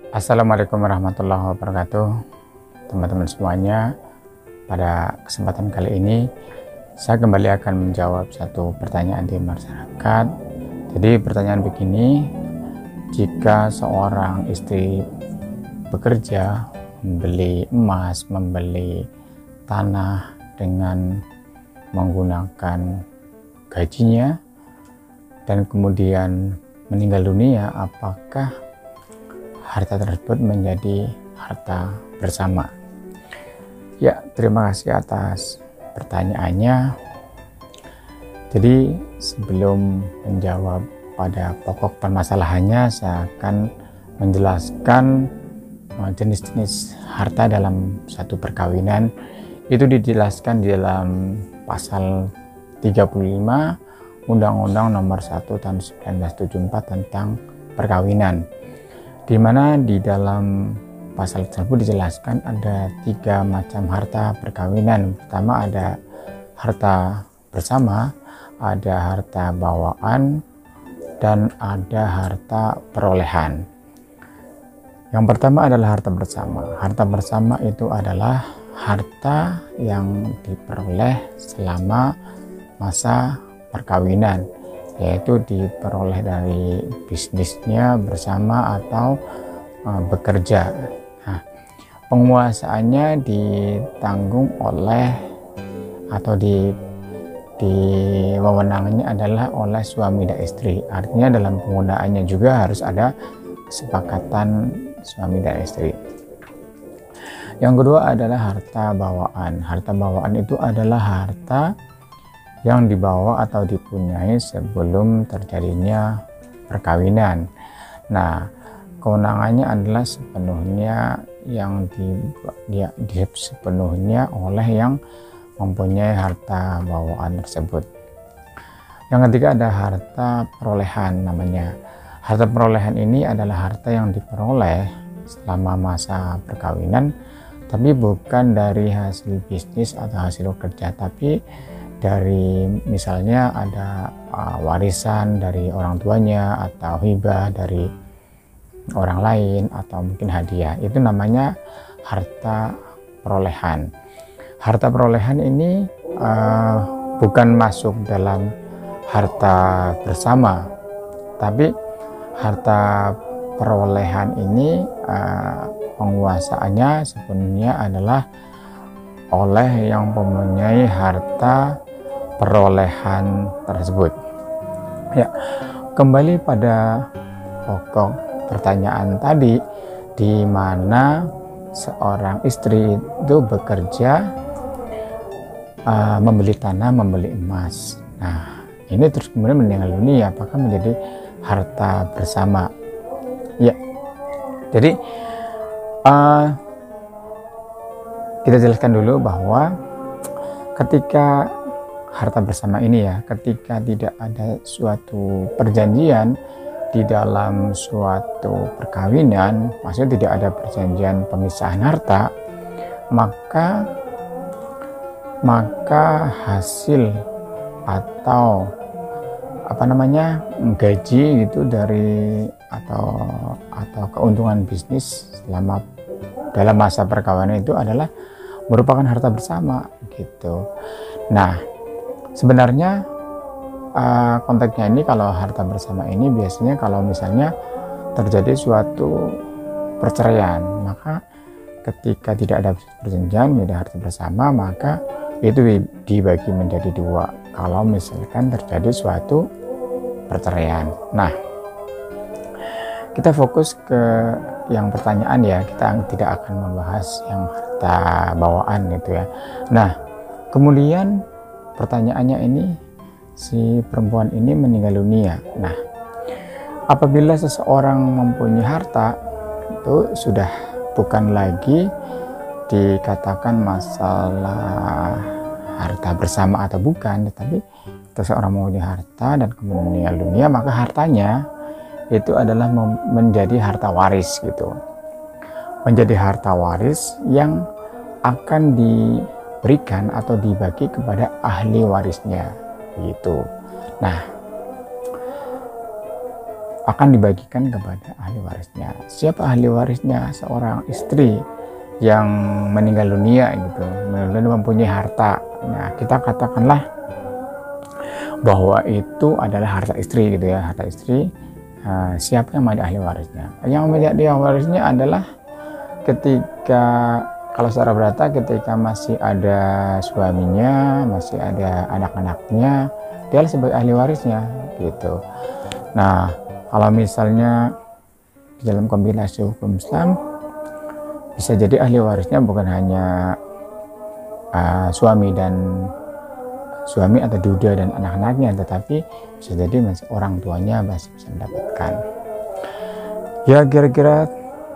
Assalamualaikum warahmatullahi wabarakatuh, teman-teman semuanya. Pada kesempatan kali ini saya kembali akan menjawab satu pertanyaan di masyarakat. Jadi pertanyaan begini, jika seorang istri bekerja, membeli emas, membeli tanah dengan menggunakan gajinya dan kemudian meninggal dunia, apakah harta tersebut menjadi harta bersama? Ya, terima kasih atas pertanyaannya. Jadi sebelum menjawab pada pokok permasalahannya, saya akan menjelaskan jenis-jenis harta dalam satu perkawinan. Itu dijelaskan di dalam pasal 35 Undang-Undang Nomor 1 Tahun 1974 tentang perkawinan, di mana di dalam pasal tersebut dijelaskan ada 3 macam harta perkawinan. Pertama ada harta bersama, ada harta bawaan, dan ada harta perolehan. Yang pertama adalah harta bersama. Harta bersama itu adalah harta yang diperoleh selama masa perkawinan, yaitu diperoleh dari bisnisnya bersama atau bekerja. Nah, penguasaannya ditanggung oleh atau wewenangnya adalah oleh suami dan istri. Artinya dalam penggunaannya juga harus ada kesepakatan suami dan istri. Yang kedua adalah harta bawaan. Harta bawaan itu adalah harta yang dibawa atau dipunyai sebelum terjadinya perkawinan. Nah, kewenangannya adalah sepenuhnya sepenuhnya oleh yang mempunyai harta bawaan tersebut. Yang ketiga ada harta perolehan namanya. Harta perolehan ini adalah harta yang diperoleh selama masa perkawinan, tapi bukan dari hasil bisnis atau hasil kerja, tapi dari misalnya ada warisan dari orang tuanya, atau hibah dari orang lain, atau mungkin hadiah. Itu namanya harta perolehan. Harta perolehan ini bukan masuk dalam harta bersama, tapi harta perolehan ini penguasaannya sepenuhnya adalah oleh yang mempunyai harta perolehan tersebut. Ya, kembali pada pokok pertanyaan tadi, di mana seorang istri itu bekerja, membeli tanah, membeli emas. Nah, ini terus kemudian meninggal dunia, apakah menjadi harta bersama? Ya, jadi kita jelaskan dulu bahwa ketika harta bersama ini ketika tidak ada suatu perjanjian di dalam suatu perkawinan, maksudnya tidak ada perjanjian pemisahan harta, maka hasil atau gaji gitu dari atau keuntungan bisnis selama dalam masa perkawinan itu adalah merupakan harta bersama gitu. Nah, sebenarnya konteksnya ini, kalau harta bersama ini biasanya kalau misalnya terjadi suatu perceraian, maka ketika tidak ada perjanjian, tidak ada harta bersama, maka itu dibagi menjadi 2 kalau misalkan terjadi suatu perceraian. Nah, kita fokus ke yang pertanyaan kita tidak akan membahas yang harta bawaan gitu ya. Nah, kemudian pertanyaannya ini, si perempuan ini meninggal dunia. Nah, apabila seseorang mempunyai harta, itu sudah bukan lagi dikatakan masalah harta bersama atau bukan, tetapi seseorang mempunyai harta dan kemudian meninggal dunia, maka hartanya itu adalah menjadi harta waris gitu. Menjadi harta waris yang akan diberikan atau dibagi kepada ahli warisnya gitu. Nah, akan dibagikan kepada ahli warisnya. Siapa ahli warisnya? Seorang istri yang meninggal dunia gitu, mempunyai harta. Nah, kita katakanlah bahwa itu adalah harta istri gitu ya, harta istri. Siapa yang menjadi ahli warisnya? Yang menjadi ahli warisnya adalah ketika, kalau secara berata, ketika masih ada suaminya, masih ada anak-anaknya, dia sebagai ahli warisnya gitu. Nah, kalau misalnya di dalam kombinasi hukum Islam, bisa jadi ahli warisnya bukan hanya suami atau duda dan anak-anaknya, tetapi bisa jadi orang tuanya masih bisa mendapatkan. Ya, kira-kira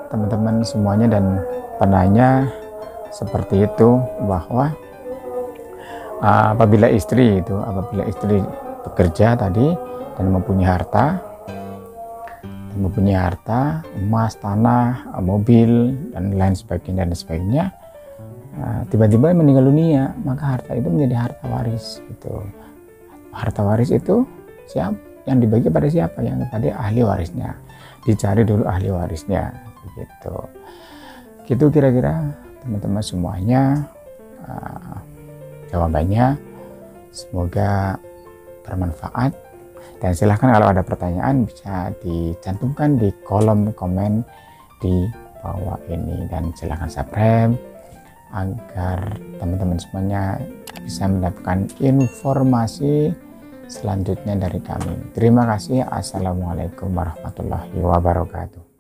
teman-teman semuanya dan penanya seperti itu, bahwa apabila istri bekerja tadi dan mempunyai harta, emas, tanah, mobil, dan lain sebagainya, tiba-tiba meninggal dunia, maka harta itu menjadi harta waris gitu. Harta waris itu yang dibagi pada siapa? Yang tadi ahli warisnya. Dicari dulu ahli warisnya begitu. Gitu kira-kira teman-teman semuanya jawabannya. Semoga bermanfaat, dan silahkan kalau ada pertanyaan bisa dicantumkan di kolom komen di bawah ini, dan silahkan subscribe agar teman-teman semuanya bisa mendapatkan informasi selanjutnya dari kami. Terima kasih. Assalamualaikum warahmatullahi wabarakatuh.